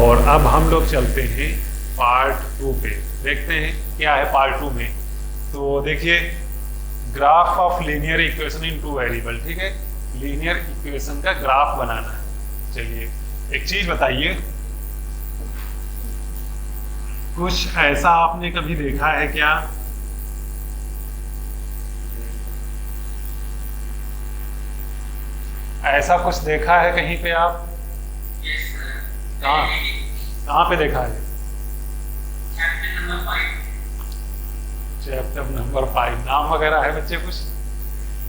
और अब हम लोग चलते हैं पार्ट 2 पे, देखते हैं क्या है पार्ट 2 में। तो देखिए, graph of linear equation in 2 variable, ठीक है, लीनियर इक्वेशन का ग्राफ बनाना है। चलिए एक चीज बताइए, कुछ ऐसा आपने कभी देखा है क्या? ऐसा कुछ देखा है कहीं पे आप? कहाँ पे देखा है? Chapter number 5। नाम वगैरह है बच्चे कुछ?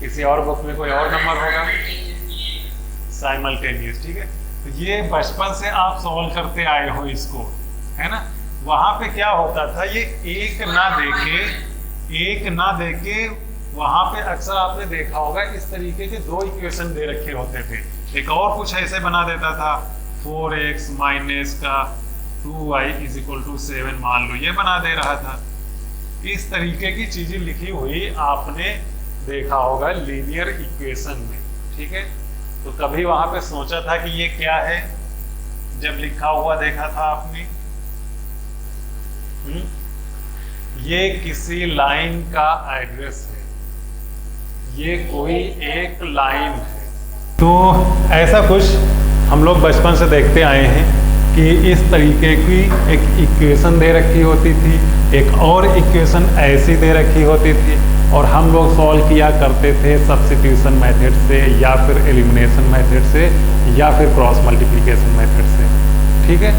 किसी और बुक में कोई और नंबर होगा? साइमल्टेनियस, ठीक है। तो ये बचपन से आप सॉल्व करते आए हो इसको, है ना। वहां पे क्या होता था, ये एक ना देके वहां पे अक्सर आपने देखा होगा इस तरीके के 2 इक्वेशन दे रखे होते थे। एक और कुछ ऐसे बना देता था, 4x माइनस का 2y इज इक्वल टू 7 मान लो, ये बना दे रहा था। इस तरीके की चीजें लिखी हुई आपने देखा होगा लीनियर इक्वेशन में, ठीक है। तो कभी वहां पे सोचा था कि ये क्या है? जब लिखा हुआ देखा था आपने? ये किसी लाइन का एड्रेस है, ये कोई एक लाइन है। तो ऐसा कुछ हम लोग बचपन से देखते आए हैं कि इस तरीके की एक इक्वेशन दे रखी होती थी, एक और इक्वेशन ऐसी दे रखी होती थी, और हम लोग सॉल्व किया करते थे सब्स्टिट्यूशन मेथड से या फिर एलिमिनेशन मेथड से या फिर क्रॉस मल्टीप्लिकेशन मेथड से, ठीक है।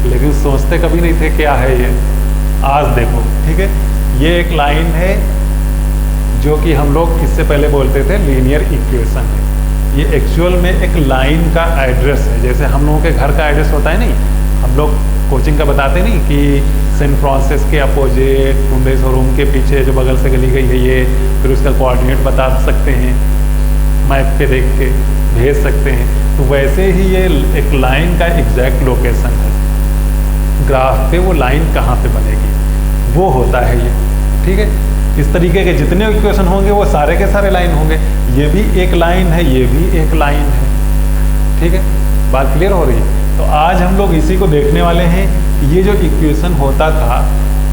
लेकिन सोचते कभी नहीं थे क्या है ये। आज देखो, ठीक है, ये एक लाइन है जो कि हम लोग इससे पहले बोलते थे लीनियर इक्वेशन है। ये एक्चुअल में एक लाइन का एड्रेस है। जैसे हम लोगों के घर का एड्रेस होता है नहीं, हम लोग कोचिंग का बताते नहीं कि सेंट फ्रांसिस के अपोजिट मुंबई शोरूम के पीछे जो बगल से गली गई है ये, फिर उसका कोऑर्डिनेट बता सकते हैं, मैप पे देख के भेज सकते हैं। तो वैसे ही ये एक लाइन का एग्जैक्ट लोकेशन है, ग्राफ पे वो लाइन कहाँ पे बनेगी वो होता है ये, ठीक है। इस तरीके के जितने इक्वेशन होंगे वो सारे के सारे लाइन होंगे। ये भी एक लाइन है, ये भी एक लाइन है, ठीक है। बात क्लियर हो रही है? तो आज हम लोग इसी को देखने वाले हैं कि ये जो इक्वेशन होता था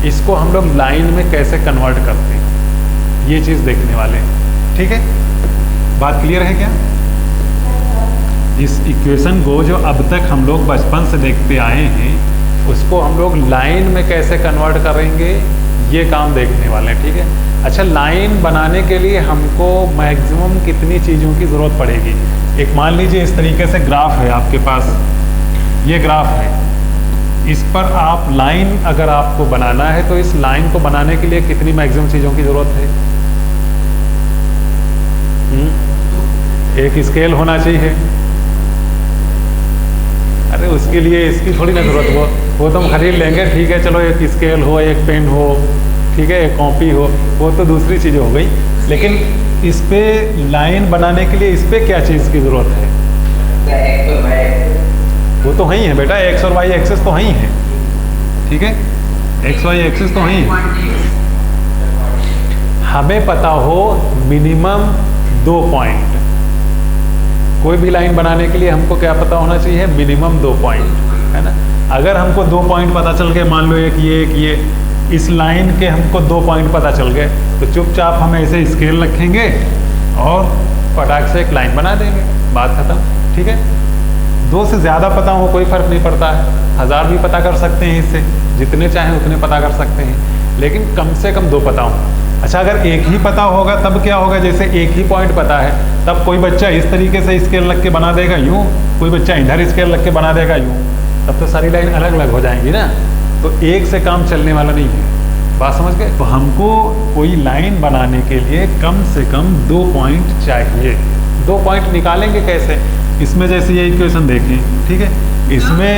इसको हम लोग लाइन में कैसे कन्वर्ट करते हैं, ये चीज़ देखने वाले हैं, ठीक है। बात क्लियर है क्या? इस इक्वेशन को जो अब तक हम लोग बचपन से देखते आए हैं उसको हम लोग लाइन में कैसे कन्वर्ट करेंगे, ये काम देखने वाले हैं, ठीक है। अच्छा, लाइन बनाने के लिए हमको मैक्सिमम कितनी चीज़ों की ज़रूरत पड़ेगी? एक मान लीजिए इस तरीके से ग्राफ है आपके पास, ये ग्राफ है, इस पर आप लाइन अगर आपको बनाना है तो इस लाइन को बनाने के लिए कितनी मैक्सिमम चीज़ों की ज़रूरत है? एक स्केल होना चाहिए। अरे उसके लिए इसकी थोड़ी ना ज़रूरत, वो तो हम खरीद लेंगे, ठीक है, चलो एक स्केल हो, एक पेन हो, ठीक है, एक कॉपी हो, वो तो दूसरी चीज़ हो गई। लेकिन इस पे लाइन बनाने के लिए इस पे क्या चीज़ की ज़रूरत है? वो तो वही है बेटा, एक्स और वाई एक्सेस तो वही है, ठीक है, एक्स वाई एक्सेस तो वही है। हमें पता हो मिनिमम 2 पॉइंट, कोई भी लाइन बनाने के लिए हमको क्या पता होना चाहिए? मिनिमम 2 पॉइंट, है ना। अगर हमको 2 पॉइंट पता चल गए, मान लो एक ये, इस लाइन के हमको 2 पॉइंट पता चल गए, तो चुपचाप हम ऐसे स्केल रखेंगे और फटाक से एक लाइन बना देंगे, बात खत्म, ठीक है। 2 से ज़्यादा पता हो कोई फ़र्क नहीं पड़ता है, 1000 भी पता कर सकते हैं, इससे जितने चाहें उतने पता कर सकते हैं, लेकिन कम से कम 2 पता हो। अच्छा, अगर एक ही पता होगा तब क्या होगा? जैसे एक ही पॉइंट पता है, तब कोई बच्चा इस तरीके से स्केल रख के बना देगा यूँ, कोई बच्चा इधर स्केल रख के बना देगा यूँ, तब तो सारी लाइन अलग अलग हो जाएंगी ना। तो एक से काम चलने वाला नहीं है, बात समझ गए? तो हमको कोई लाइन बनाने के लिए कम से कम 2 पॉइंट चाहिए। 2 पॉइंट निकालेंगे कैसे? इसमें जैसे ये इक्वेशन देखें, ठीक है, इसमें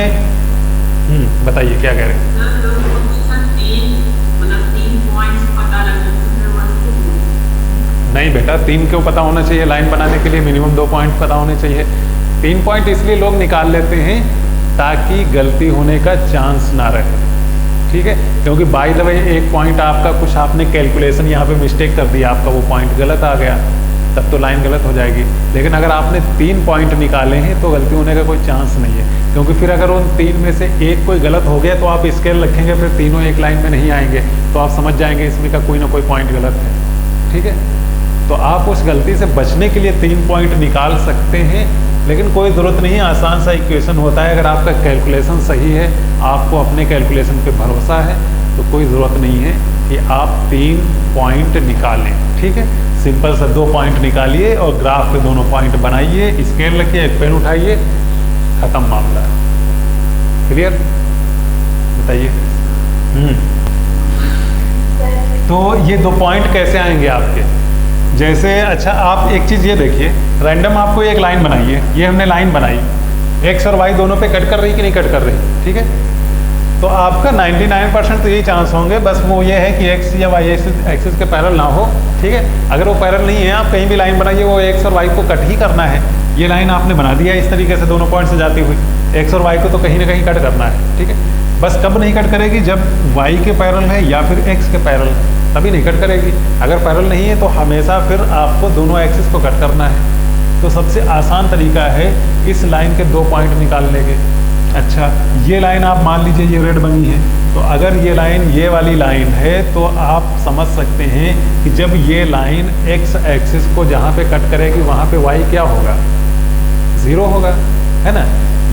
बताइए क्या कह रहे हैं? नहीं बेटा, 3 क्यों पता होना चाहिए? लाइन बनाने के लिए मिनिमम 2 पॉइंट पता होने चाहिए। 3 पॉइंट इसलिए लोग निकाल लेते हैं ताकि गलती होने का चांस ना रहे, ठीक है। क्योंकि बाय द वे एक पॉइंट आपका कुछ आपने कैलकुलेशन यहाँ पे मिस्टेक कर दी, आपका वो पॉइंट गलत आ गया, तब तो लाइन गलत हो जाएगी। लेकिन अगर आपने 3 पॉइंट निकाले हैं तो गलती होने का कोई चांस नहीं है, क्योंकि फिर अगर उन 3 में से एक कोई गलत हो गया तो आप स्केल रखेंगे, फिर तीनों एक लाइन में नहीं आएंगे, तो आप समझ जाएंगे इसमें का कोई ना कोई पॉइंट गलत है। ठीक है, तो आप उस गलती से बचने के लिए 3 पॉइंट निकाल सकते हैं, लेकिन कोई ज़रूरत नहीं है, आसान सा इक्वेशन होता है। अगर आपका कैलकुलेशन सही है, आपको अपने कैलकुलेशन पे भरोसा है, तो कोई ज़रूरत नहीं है कि आप 3 पॉइंट निकालें। ठीक है, सिंपल सा 2 पॉइंट निकालिए और ग्राफ पे दोनों पॉइंट बनाइए, स्केल रखिए, एक पेन उठाइए, ख़त्म मामला। क्लियर? बताइए। तो ये 2 पॉइंट कैसे आएंगे आपके? जैसे अच्छा आप एक चीज़ ये देखिए, रैंडम आपको एक लाइन बनाइए, ये हमने लाइन बनाई, एक्स और वाई दोनों पे कट कर रही कि नहीं कट कर रही? ठीक है, तो आपका 99% तो यही चांस होंगे, बस वो ये है कि एक्स या वाई एक्सिस के पैरेलल ना हो। ठीक है, अगर वो पैरेलल नहीं है, आप कहीं भी लाइन बनाइए, वो एक्स और वाई को कट ही करना है। ये लाइन आपने बना दिया इस तरीके से दोनों पॉइंट से जाती हुई, एक्स और वाई को तो कहीं ना कहीं कट करना है। ठीक है, बस कब नहीं कट करेगी? जब वाई के पैरेलल है या फिर एक्स के पैरेलल, तभी नहीं कट करेगी। अगर पैरेलल नहीं है तो हमेशा फिर आपको दोनों एक्सिस को कट करना है। तो सबसे आसान तरीका है इस लाइन के 2 पॉइंट निकालने के। अच्छा, ये लाइन आप मान लीजिए ये रेड बनी है, तो अगर ये लाइन ये वाली लाइन है तो आप समझ सकते हैं कि जब ये लाइन एक्स एक्सिस को जहाँ पे कट करेगी वहाँ पे वाई क्या होगा? 0 होगा, है ना।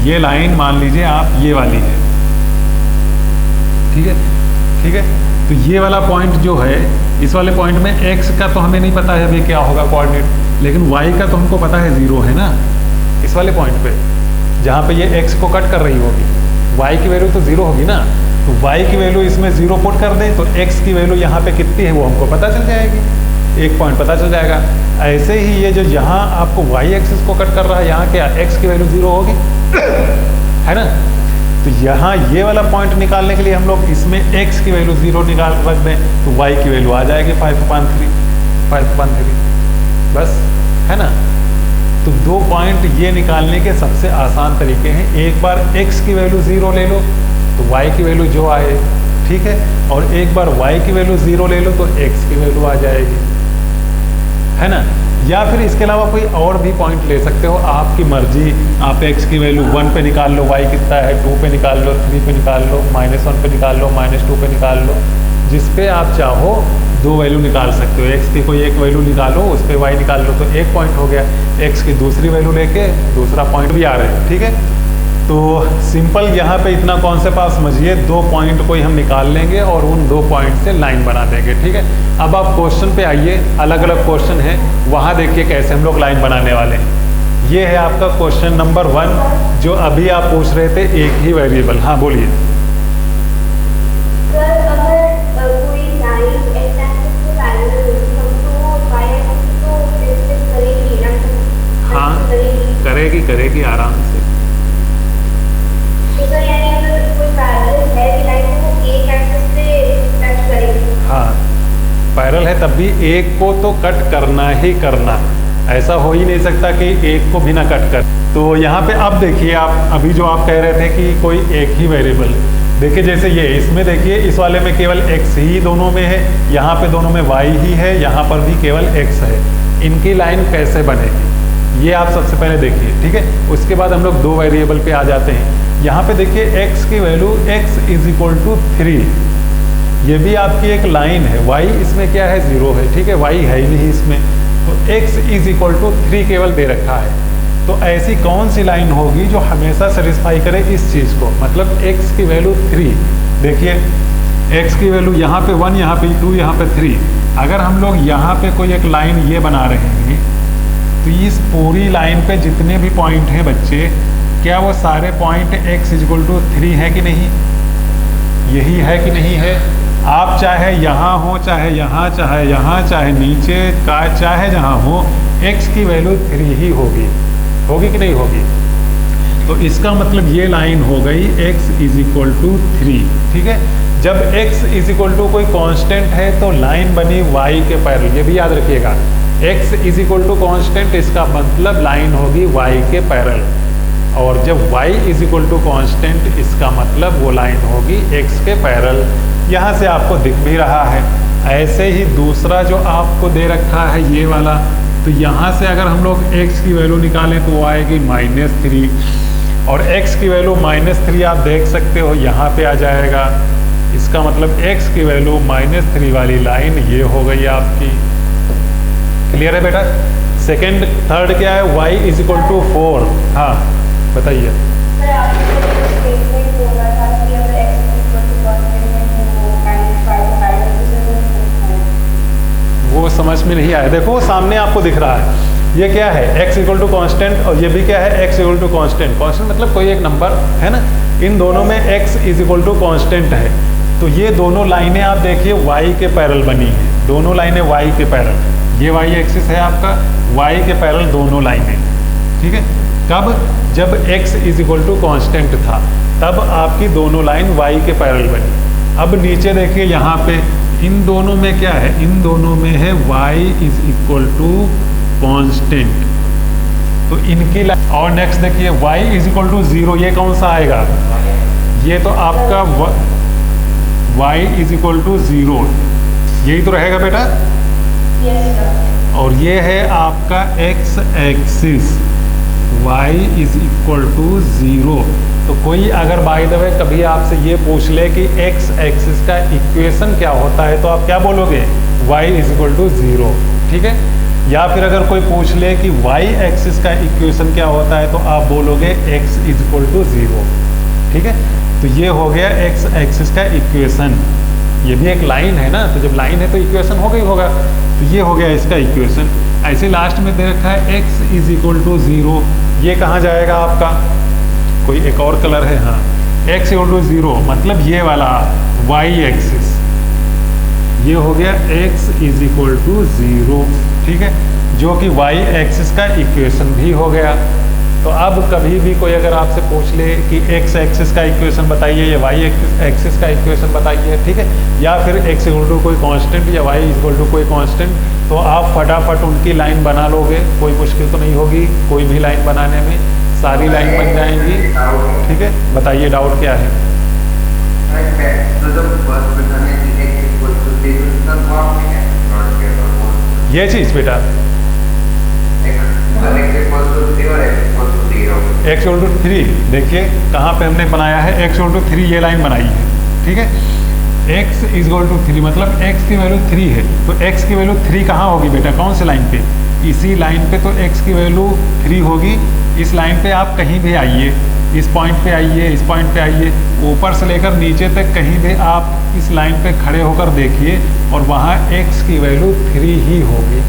ये लाइन मान लीजिए आप ये वाली है, ठीक है, ठीक है, तो ये वाला पॉइंट जो है, इस वाले पॉइंट में एक्स का तो हमें नहीं पता है अभी क्या होगा कोऑर्डिनेट, लेकिन वाई का तो हमको पता है 0 है ना। इस वाले पॉइंट पे जहाँ पे ये x को कट कर रही होगी, y की वैल्यू तो 0 होगी ना, तो y की वैल्यू इसमें 0 पुट कर दें तो x की वैल्यू यहाँ पे कितनी है वो हमको पता चल जाएगी, 1 पॉइंट पता चल जाएगा। ऐसे ही ये जो यहाँ आपको y एक्सिस को कट कर रहा है, यहाँ क्या x की वैल्यू 0 होगी है ना। तो यहाँ ये वाला पॉइंट निकालने के लिए हम लोग इसमें x की वैल्यू 0 निकाल रख दें तो y की वैल्यू आ जाएगी 5/3 बस, है ना। तो 2 पॉइंट ये निकालने के सबसे आसान तरीके हैं। एक बार x की वैल्यू 0 ले लो तो y की वैल्यू जो आए, ठीक है, और एक बार y की वैल्यू 0 ले लो तो x की वैल्यू आ जाएगी, है ना। या फिर इसके अलावा कोई और भी पॉइंट ले सकते हो, आपकी मर्जी। आप x की वैल्यू 1 पे निकाल लो, y कितना है 2 पे निकाल लो, 3 पे निकाल लो, -1 पे निकाल लो, -2 पे निकाल लो, जिस पे आप चाहो 2 वैल्यू निकाल सकते हो। x की कोई एक वैल्यू निकालो, उस पर y निकाल लो तो 1 पॉइंट हो गया, x की दूसरी वैल्यू लेके दूसरा पॉइंट भी आ रहे हैं, ठीक है। तो सिंपल यहाँ पे इतना कॉन्सेप्ट आप समझिए, 2 पॉइंट को ही हम निकाल लेंगे और उन 2 पॉइंट से लाइन बना देंगे, ठीक है। अब आप क्वेश्चन पे आइए, अलग अलग क्वेश्चन है, वहाँ देखिए कैसे हम लोग लाइन बनाने वाले हैं। ये है आपका क्वेश्चन नंबर 1 जो अभी आप पूछ रहे थे, एक ही वेरिएबल। हाँ बोलिए। हाँ करेगी आराम से। हाँ पैरेलल है तब भी एक को तो कट करना ही करना, ऐसा हो ही नहीं सकता कि एक को भी ना कट कर। तो यहाँ पे अब देखिए, आप अभी जो आप कह रहे थे कि कोई एक ही वेरिएबल, देखिए जैसे ये इसमें देखिए, इस वाले में केवल x ही दोनों में है, यहाँ पे दोनों में y ही है, यहाँ पर भी केवल x है। इनकी लाइन कैसे बनेगी ये आप सबसे पहले देखिए, ठीक है। उसके बाद हम लोग 2 वेरिएबल पे आ जाते हैं। यहाँ पे देखिए x की वैल्यू x = 3, ये भी आपकी एक लाइन है। y इसमें क्या है 0 है, ठीक है, y है ही नहीं इसमें, तो x = 3 केवल दे रखा है। तो ऐसी कौन सी लाइन होगी जो हमेशा सेटिस्फाई करे इस चीज़ को, मतलब x की वैल्यू 3। देखिए x की वैल्यू यहाँ पे 1, यहाँ पे 2, यहाँ पे 3। अगर हम लोग यहाँ पे कोई एक लाइन ये बना रहे हैं तो इस पूरी लाइन पे जितने भी पॉइंट हैं बच्चे, क्या वो सारे पॉइंट x = 3 है कि नहीं? यही है कि नहीं है? आप चाहे यहाँ हो, चाहे यहाँ, चाहे यहाँ, चाहे नीचे का, चाहे जहाँ हो, x की वैल्यू 3 ही होगी कि नहीं होगी? तो इसका मतलब ये लाइन हो गई x = 3, ठीक है। जब x = कोई कांस्टेंट है तो लाइन बनी y के पैरेलल, ये भी याद रखिएगा। x = कांस्टेंट, इसका मतलब लाइन होगी y के पैरेलल, और जब y = कांस्टेंट, इसका मतलब वो लाइन होगी x के पैरेलल। यहाँ से आपको दिख भी रहा है। ऐसे ही दूसरा जो आपको दे रखा है ये वाला, तो यहाँ से अगर हम लोग x की वैल्यू निकालें तो वो आएगी -3, और x की वैल्यू -3 आप देख सकते हो यहाँ पे आ जाएगा। इसका मतलब x की वैल्यू -3 वाली लाइन ये हो गई आपकी। क्लियर है बेटा? सेकंड थर्ड क्या है? y = 4। हाँ बताइए। वो समझ में नहीं आया। देखो सामने आपको दिख रहा है, ये क्या है? x = कांस्टेंट, और ये भी क्या है? x = constant. कांस्टेंट मतलब कोई एक नंबर है ना, इन दोनों में x = कांस्टेंट है। तो ये दोनों लाइनें आप देखिए y के पैरेलल बनी है, दोनों लाइनें y के पैरेलल। ये y एक्सिस है आपका, y के पैरेलल दोनों लाइनें, ठीक है। कब? जब x = कांस्टेंट था तब आपकी दोनों लाइन y के पैरेलल बनी। अब नीचे देखिए यहाँ पे इन दोनों में क्या है? इन दोनों में है y = कांस्टेंट, तो इनकी लाइन। और नेक्स्ट देखिए y = 0, ये कौन सा आएगा? ये तो आपका y = 0, यही तो रहेगा बेटा। और ये है आपका x एक्सिस, y = 0। तो कोई अगर बाय द वे कभी आपसे ये पूछ ले कि x एक्सिस का इक्वेशन क्या होता है तो आप क्या बोलोगे? y = 0, ठीक है। या फिर अगर कोई पूछ ले कि y एक्सिस का इक्वेशन क्या होता है तो आप बोलोगे x = 0, ठीक है। तो ये हो गया x एक्सिस का इक्वेशन। ये भी एक लाइन है ना, तो जब लाइन है तो इक्वेशन होगा ही होगा। तो ये हो गया इसका इक्वेशन। ऐसे लास्ट में दे रखा है x = 0, ये कहाँ जाएगा आपका? कोई एक और कलर है, हाँ। x = 0 मतलब ये वाला y एक्सिस, ये हो गया x = 0, ठीक है, जो कि y एक्सिस का इक्वेशन भी हो गया। तो अब कभी भी कोई अगर आपसे पूछ ले कि x एक्सिस का इक्वेशन बताइए या y एक्सिस का इक्वेशन बताइए, ठीक है, या फिर x = कोई कांस्टेंट या y = कोई कांस्टेंट, तो आप फटाफट उनकी लाइन बना लोगे, कोई मुश्किल तो नहीं होगी कोई भी लाइन बनाने में, सारी लाइन बन जाएंगी, ठीक है। बताइए डाउट क्या है? ये चीज बेटा x = 3, देखिए कहाँ पे हमने बनाया है x = 3, ये लाइन बनाई है, ठीक है। x = 3 मतलब x की वैल्यू 3 है, तो x की वैल्यू 3 कहाँ होगी बेटा? कौन सी लाइन पे? इसी लाइन पे तो x की वैल्यू 3 होगी। इस लाइन पे आप कहीं भी आइए, इस पॉइंट पे आइए, इस पॉइंट पे आइए, ऊपर से लेकर नीचे तक कहीं भी आप इस लाइन पे खड़े होकर देखिए और वहाँ x की वैल्यू 3 ही होगी।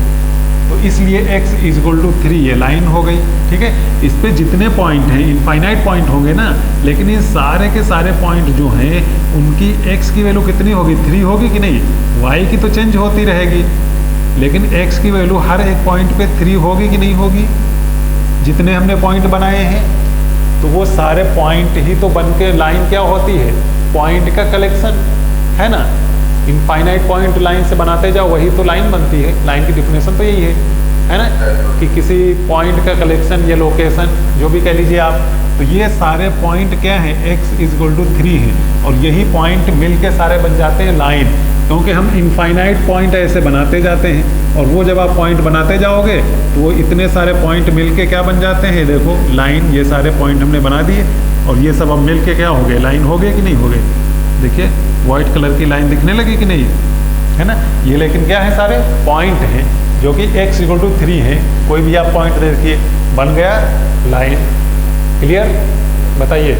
तो इसलिए x = 3 ये लाइन हो गई, ठीक है। इस पे जितने पॉइंट हैं इनफाइनाइट पॉइंट होंगे ना, लेकिन ये सारे के सारे पॉइंट जो हैं उनकी x की वैल्यू कितनी होगी? 3 होगी कि नहीं? y की तो चेंज होती रहेगी, लेकिन x की वैल्यू हर एक पॉइंट पे 3 होगी कि नहीं होगी? जितने हमने पॉइंट बनाए हैं तो वो सारे पॉइंट ही तो बन के लाइन क्या होती है? पॉइंट का कलेक्शन, है ना। इनफाइनाइट पॉइंट लाइन से बनाते जाओ वही तो लाइन बनती है। लाइन की डिफिनेशन तो यही है ना, कि किसी पॉइंट का कलेक्शन या लोकेशन जो भी कह लीजिए आप। तो ये सारे पॉइंट क्या हैं? x = 3 है, और यही पॉइंट मिल के सारे बन जाते हैं लाइन, क्योंकि हम इनफाइनाइट पॉइंट ऐसे बनाते जाते हैं, और वो जब आप पॉइंट बनाते जाओगे तो वो इतने सारे पॉइंट मिल के क्या बन जाते हैं? देखो लाइन, ये सारे पॉइंट हमने बना दिए और ये सब अब मिल के क्या हो गए? लाइन हो गए कि नहीं हो गए? देखिए वाइट कलर की लाइन दिखने लगी कि नहीं, है ना। ये लेकिन क्या है? सारे पॉइंट हैं जो कि x = 3 है। कोई भी आप पॉइंट देखिए, बन गया लाइन। क्लियर? बताइए।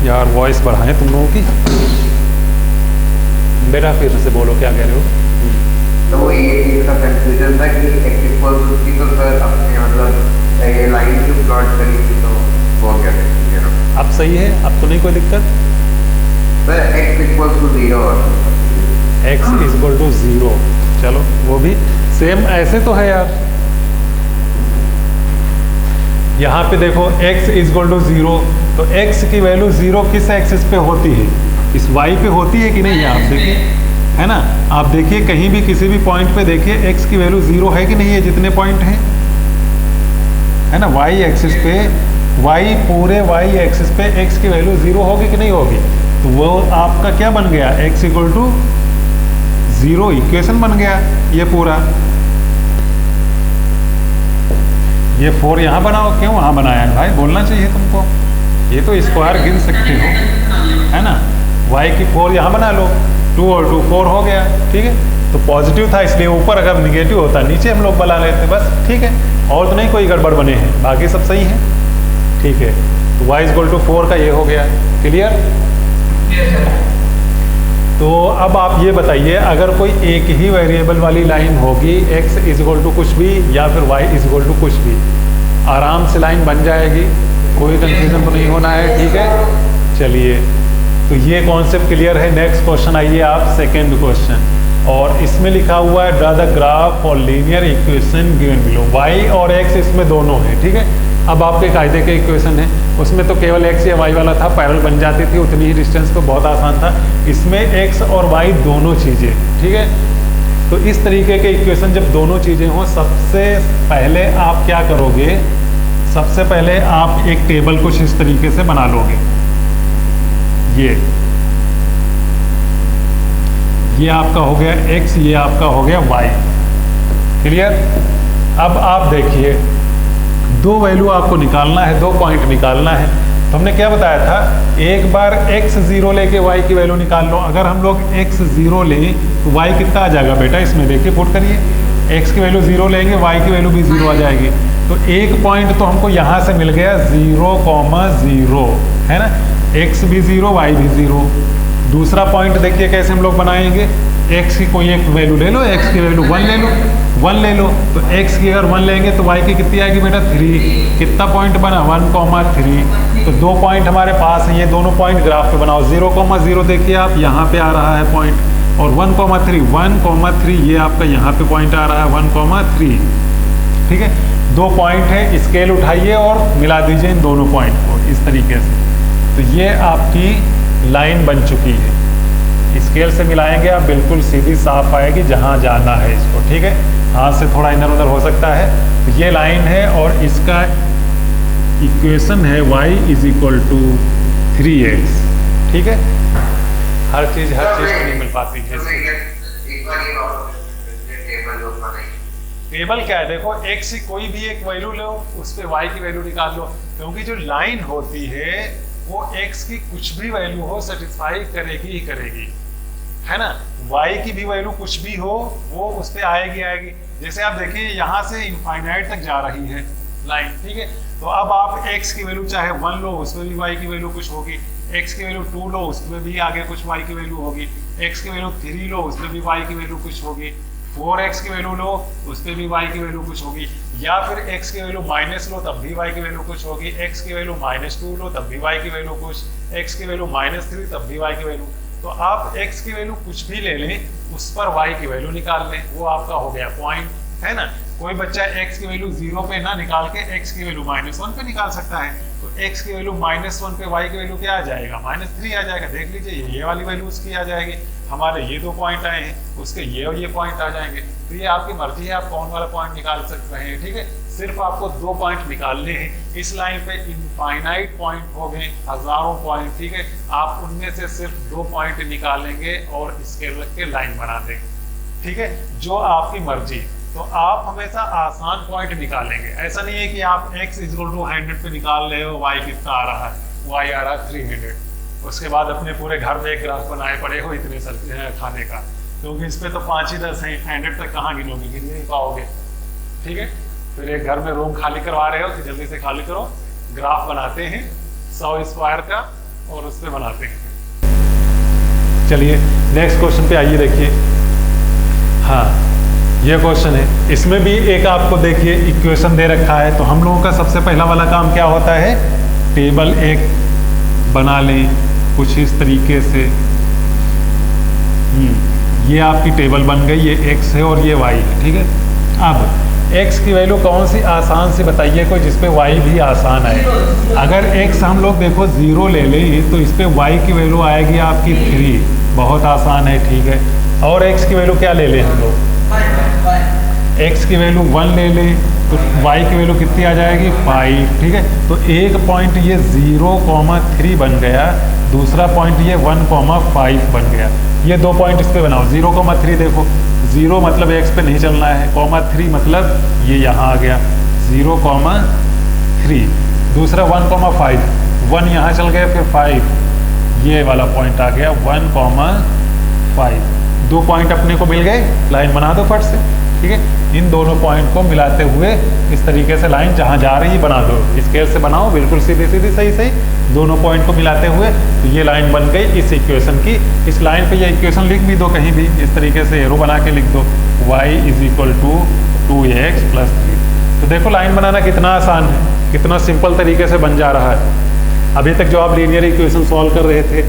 यार वॉइस बढ़ाएं तुम लोगों की। बेटा फिर से बोलो क्या कह रहे हो? तो वो ये इसका कंफ्यूजन था कि x = 3 तो सर अपने मतलब ये लाइन की प्लॉट करी थी तो वो क्या है ना? अब सही है, अब तो नहीं कोई दिक्कत। सर x = 0 और x = 0, चलो वो भी सेम ऐसे तो है यार। यहाँ पे देखो x = 0, तो x की वैल्यू 0 किस एक्सिस पे होती है? इस y पे होती है कि नहीं? आप देखिए, है ना। आप देखिए कहीं भी किसी भी पॉइंट पे देखिए x की वैल्यू 0 है कि नहीं है? जितने पॉइंट हैं, है ना। y एक्सिस पे वाई पूरे वाई एक्सिस पे एक्स की वैल्यू 0 होगी कि नहीं होगी, तो वो आपका क्या बन गया, x इक्वल टू 0 इक्वेशन बन गया ये पूरा। ये 4 यहाँ बनाओ, क्यों वहाँ बनाया है भाई, बोलना चाहिए तुमको, ये तो स्क्वायर गिन सकते हो, है ना। y की 4 यहाँ बना लो, 2 और 2 4 हो गया, ठीक है। तो पॉजिटिव था इसलिए ऊपर, अगर निगेटिव होता नीचे हम लोग बना लेते, बस ठीक है। और तो नहीं कोई गड़बड़ बने हैं, बाकी सब सही है, ठीक है। तो y इक्वल टू 4 का ये हो गया, क्लियर। तो अब आप ये बताइए, अगर कोई एक ही वेरिएबल वाली लाइन होगी, x इज इक्वल टू कुछ भी या फिर y इज इक्वल टू कुछ भी, आराम से लाइन बन जाएगी, कोई कंफ्यूजन तो नहीं होना है, ठीक है। चलिए, तो ये कॉन्सेप्ट क्लियर है। नेक्स्ट क्वेश्चन आइए आप, सेकेंड क्वेश्चन, और इसमें लिखा हुआ है draw the graph for linear equation given below. y और x इसमें दोनों है, ठीक है। अब आपके कायदे के इक्वेशन है, उसमें तो केवल x या y वाला था, पैरेलल बन जाती थी, उतनी ही डिस्टेंस पे बहुत आसान था। इसमें x और y दोनों चीज़ें, ठीक है। तो इस तरीके के इक्वेशन जब दोनों चीज़ें हों, सबसे पहले आप क्या करोगे, सबसे पहले आप एक टेबल कुछ इस तरीके से बना लोगे। ये आपका हो गया x, ये आपका हो गया y, क्लियर। अब आप देखिए, दो वैल्यू आपको निकालना है, दो पॉइंट निकालना है। तो हमने क्या बताया था, एक बार x 0 लेके y की वैल्यू निकाल लो। अगर हम लोग x 0 लें तो y कितना आ जाएगा बेटा, इसमें देखिए पुट करिए, x की वैल्यू 0 लेंगे, y की वैल्यू भी 0 आ जाएगी। तो एक पॉइंट तो हमको यहाँ से मिल गया 0,0, है ना, x भी 0 y भी 0। दूसरा पॉइंट देखिए कैसे हम लोग बनाएंगे, x की कोई एक वैल्यू ले लो, x की वैल्यू 1 ले लो, 1 ले लो, तो x की अगर 1 लेंगे तो y की कितनी आएगी बेटा 3। कितना पॉइंट बना 1,3। तो दो पॉइंट हमारे पास हैं, ये दोनों पॉइंट ग्राफ पे बनाओ। 0,0 देखिए आप, यहाँ पे आ रहा है पॉइंट, और 1,3 ये आपका यहाँ पे पॉइंट आ रहा है 1,3, ठीक है। दो पॉइंट है, स्केल उठाइए और मिला दीजिए इन दोनों पॉइंट को इस तरीके से। तो ये आपकी लाइन बन चुकी है, स्केल से मिलाएंगे आप, बिल्कुल सीधी साफ आएगी जहाँ जाना है इसको, ठीक है। हाथ से थोड़ा इधर उधर हो सकता है। तो ये लाइन है और इसका इक्वेशन है y is equal to 3x, ठीक है। हर चीज को नहीं मिल पाती है। टेबल क्या है, देखो x की कोई भी एक वैल्यू लो, उस पर y की वैल्यू निकाल लो, क्योंकि जो लाइन होती है वो x की कुछ भी वैल्यू हो सेटिस्फाई करेगी ही करेगी, है ना। y की भी वैल्यू कुछ भी हो वो उस पर आएगी। जैसे आप देखिए यहाँ से इनफाइनाइट तक जा रही है लाइन, ठीक है। तो अब आप x की वैल्यू चाहे 1 लो, उसमें भी y की वैल्यू कुछ होगी, x की वैल्यू 2 लो, उसमें भी आगे कुछ y की वैल्यू होगी, x की वैल्यू 3 लो, उसमें भी y की वैल्यू कुछ होगी, 4x की वैल्यू लो, उस पर भी y की वैल्यू कुछ होगी, या फिर x की वैल्यू माइनस लो तब भी y की वैल्यू कुछ होगी, x की वैल्यू -2 लो तब भी y की वैल्यू कुछ, x की वैल्यू -3 तब भी y की वैल्यू। तो आप x की वैल्यू कुछ भी ले लें, उस पर y की वैल्यू निकाल लें, वो आपका हो गया पॉइंट, है ना। कोई बच्चा x की वैल्यू 0 पे ना निकाल के x की वैल्यू -1 पे निकाल सकता है। तो x की वैल्यू -1 पे y की वैल्यू क्या आ जाएगा, -3 आ जाएगा। देख लीजिए ये वाली वैल्यू उसकी आ जाएगी, हमारे ये दो पॉइंट आए हैं, उसके ये और ये पॉइंट आ जाएंगे। तो ये आपकी मर्जी है, आप कौन वाला पॉइंट निकाल सकते हैं, ठीक है। सिर्फ आपको दो पॉइंट निकालने हैं। इस लाइन पे इनफाइनाइट पॉइंट हो गए, हजारों पॉइंट, ठीक है। आप उनमें से सिर्फ 2 पॉइंट निकालेंगे और स्केल रख के लाइन बना देंगे, ठीक है, जो आपकी मर्जी। तो आप हमेशा आसान पॉइंट निकालेंगे, ऐसा नहीं है कि आप x = 100 पे निकाल रहे हो, y कितना आ रहा है, y आ रहा है 300, उसके बाद अपने पूरे घर में एक ग्राफ बनाए पड़े हो इतने खाने का, क्योंकि इस पे तो 5 ही 10 हैं, 100 तक कहाँ गिनोगे, गिन नहीं पाओगे, ठीक है। फिर एक घर में रूम खाली करवा रहे हो तो जल्दी से खाली करो, ग्राफ बनाते हैं 100 स्क्वायर का और उस पर बनाते हैं। चलिए नेक्स्ट क्वेश्चन पे आइए, देखिए। हाँ, ये क्वेश्चन है, इसमें भी एक आपको देखिए इक्वेशन दे रखा है। तो हम लोगों का सबसे पहला वाला काम क्या होता है, टेबल एक बना लें कुछ इस तरीके से। ये आपकी टेबल बन गई, ये x है और ये y है, ठीक है। अब x की वैल्यू कौन सी आसान से बताइए, कोई जिसपे y भी आसान है। अगर x हम लोग देखो 0 ले लें तो इस पे y की वैल्यू आएगी आपकी 3, बहुत आसान है, ठीक है। और x की वैल्यू क्या ले लें हम लोग, x की वैल्यू 1 ले ले तो y की वैल्यू कितनी आ जाएगी 5, ठीक है। तो एक पॉइंट ये 0,3 बन गया, दूसरा पॉइंट ये 1,5 बन गया। ये दो पॉइंट इस पे बनाओ। 0,3 देखो, 0 मतलब x पे नहीं चलना है, 3 मतलब ये यहाँ आ गया 0,3। दूसरा 1,5, 1 यहाँ चल गया, फिर 5 ये वाला पॉइंट आ गया 1,5। दो पॉइंट अपने को मिल गए, लाइन बना दो फट से, ठीक है। इन दोनों पॉइंट को मिलाते हुए इस तरीके से लाइन जहाँ जा रही है बना दो, स्केल से बनाओ बिल्कुल सीधी सीधी सही सही। दोनों पॉइंट को मिलाते हुए तो ये लाइन बन गई इस इक्वेशन की। इस लाइन पे ये इक्वेशन लिख भी दो कहीं भी, इस तरीके से एरो बना के लिख दो, y = 2x + 3। तो देखो लाइन बनाना कितना आसान है, कितना सिंपल तरीके से बन जा रहा है। अभी तक जो आप लीनियर इक्वेशन सॉल्व कर रहे थे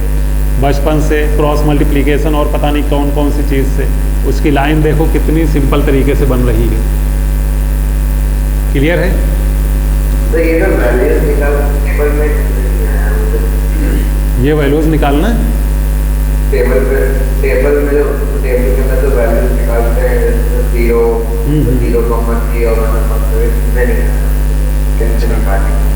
बचपन से, क्रॉस मल्टीप्लिकेशन और पता नहीं कौन कौन सी चीज़ से, उसकी लाइन देखो कितनी सिंपल तरीके से बन रही है। क्लियर है? तो ये तो वैल्यूज निकाल टेबल में ये वैल्यूज निकालना टेबल में जो टेबल के अंदर जो वैल्यूज निकालते हैं 0, 0,3 और 1,5 कैसे निकालेंगे?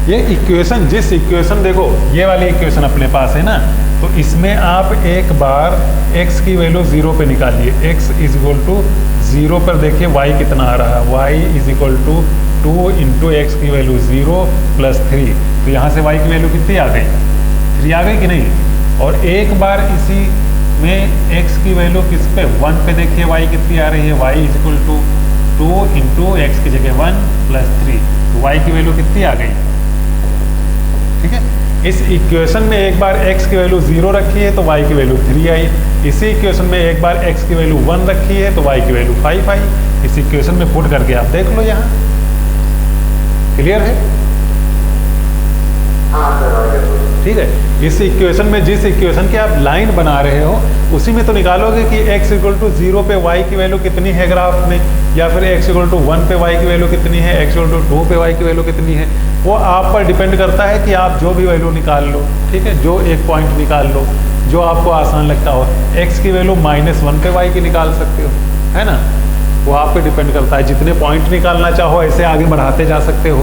ये इक्वेशन, जिस इक्वेशन देखो ये वाली इक्वेशन अपने पास है ना, तो इसमें आप एक बार x की वैल्यू 0 पे निकालिए। x = 0 पर देखिए y कितना आ रहा है, y = 2 × x की वैल्यू 0 + 3। तो यहाँ से y की वैल्यू कितनी आ गई, 3 आ गई कि नहीं। और एक बार इसी में x की वैल्यू किस पे, 1 पे देखिए y कितनी आ रही है, y = 2 × x की जगह 1 + 3। तो y की वैल्यू कितनी आ गई, ठीक है। इस इक्वेशन में एक बार x की वैल्यू 0 रखी है तो y की वैल्यू 3 आई। इसी इक्वेशन में एक बार x की वैल्यू 1 रखी है तो y की वैल्यू 5 आई। इस इक्वेशन में पुट करके आप देख लो यहाँ। क्लियर है? हाँ सर, ठीक है। इस इक्वेशन में जिस इक्वेशन की आप लाइन बना रहे हो उसी में तो निकालोगे कि x = 0 पे y की वैल्यू कितनी है ग्राफ में, या फिर x = 1 पे y की वैल्यू कितनी है, x = 2 पे y की वैल्यू कितनी है। वो आप पर डिपेंड करता है कि आप जो भी वैल्यू निकाल लो, ठीक है। जो एक पॉइंट निकाल लो जो आपको आसान लगता हो। x की वैल्यू -1 पे y की निकाल सकते हो, है ना। वो आप पे डिपेंड करता है, जितने पॉइंट निकालना चाहो ऐसे आगे बढ़ाते जा सकते हो।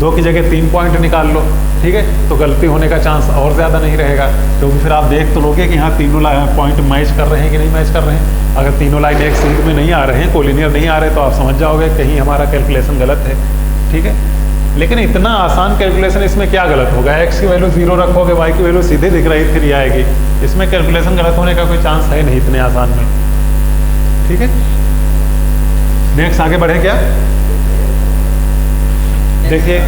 2 की जगह 3 पॉइंट निकाल लो, ठीक है, तो गलती होने का चांस और ज़्यादा नहीं रहेगा। क्योंकि फिर आप देख तो लोगे कि यहाँ तीनों पॉइंट मैच कर रहे हैं कि नहीं मैच कर रहे हैं। अगर तीनों लाइन एक सीध में नहीं आ रहे हैं, कोलिनियर नहीं आ रहे, तो आप समझ जाओगे कहीं हमारा कैलकुलेशन गलत है, ठीक है। लेकिन इतना आसान कैलकुलेशन इसमें क्या गलत होगा, x की वैल्यू 0 रखोगे, y की वैल्यू सीधे दिख रही 3 आएगी। इसमें कैलकुलेशन गलत होने का कोई चांस है नहीं इतने आसान में, ठीक है। नेक्स्ट आगे बढ़े क्या? देखिए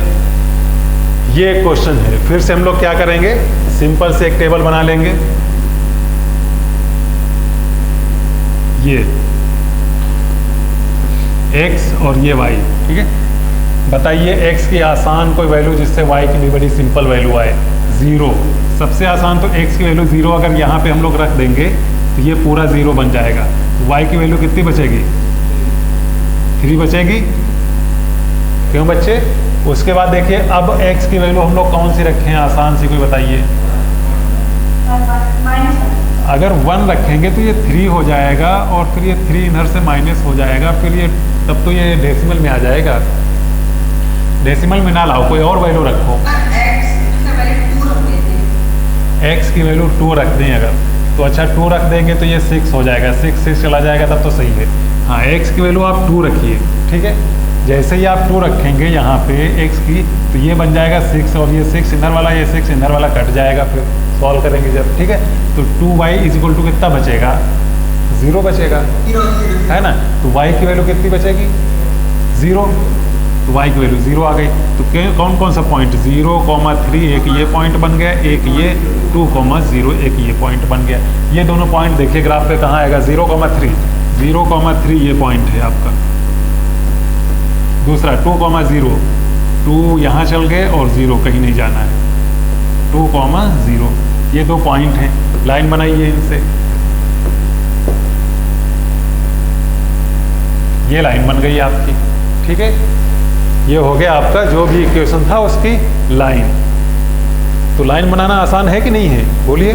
ये एक क्वेश्चन है, फिर से हम लोग क्या करेंगे, सिंपल से एक टेबल बना लेंगे। ये x और ये y, ठीक है। बताइए x की आसान कोई वैल्यू जिससे y की भी बड़ी सिंपल वैल्यू आए। 0 सबसे आसान, तो x की वैल्यू 0 अगर यहाँ पे हम लोग रख देंगे तो ये पूरा 0 बन जाएगा। y की वैल्यू कितनी बचेगी, 3 बचेगी, क्यों बच्चे। उसके बाद देखिए अब x की वैल्यू हम लोग कौन सी रखें, आसान सी कोई बताइए। अगर 1 रखेंगे तो ये 3 हो जाएगा, और फिर ये 3 इधर से माइनस हो जाएगा, फिर ये तब तो ये डेसिमल में आ जाएगा। डेसिमल में ना लाओ, कोई और वैल्यू रखो। x की वैल्यू 2 रख दें अगर, तो अच्छा 2 रख देंगे तो ये 6 हो जाएगा, 6 चला जाएगा तब तो सही है। हाँ, x की वैल्यू आप 2 रखिए, ठीक है। जैसे ही आप 2 रखेंगे यहाँ पे x की, तो ये बन जाएगा 6, और ये 6 इधर वाला, ये 6 इधर वाला कट जाएगा फिर सॉल्व करेंगे जब, ठीक है। तो 2y = कितना बचेगा, 0 बचेगा, है ना। तो y की वैल्यू कितनी बचेगी, 0। तो y की वैल्यू 0 आ गई। तो कौन कौन सा पॉइंट, 0,3 एक ये पॉइंट बन गया, एक ये 2,0 एक ये पॉइंट बन गया। ये दोनों पॉइंट देखिए ग्राफ पे कहाँ आएगा, 0,3 ये पॉइंट है आपका। दूसरा 2,0, 2 यहाँ चल गए और 0 कहीं नहीं जाना है, 2,0। ये 2 पॉइंट हैं, लाइन बनाइए इनसे। ये लाइन बन गई आपकी, ठीक है। ये हो गया आपका जो भी इक्वेशन था उसकी लाइन। तो लाइन बनाना आसान है कि नहीं है, बोलिए।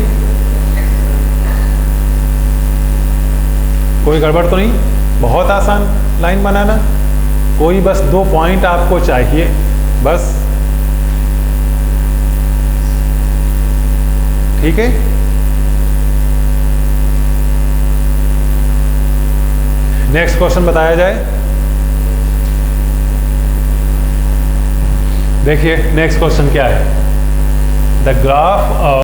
कोई गड़बड़ तो नहीं, बहुत आसान। लाइन बनाना। कोई बस 2 पॉइंट आपको चाहिए बस, ठीक है। नेक्स्ट क्वेश्चन बताया जाए। देखिए नेक्स्ट क्वेश्चन क्या है। The graph of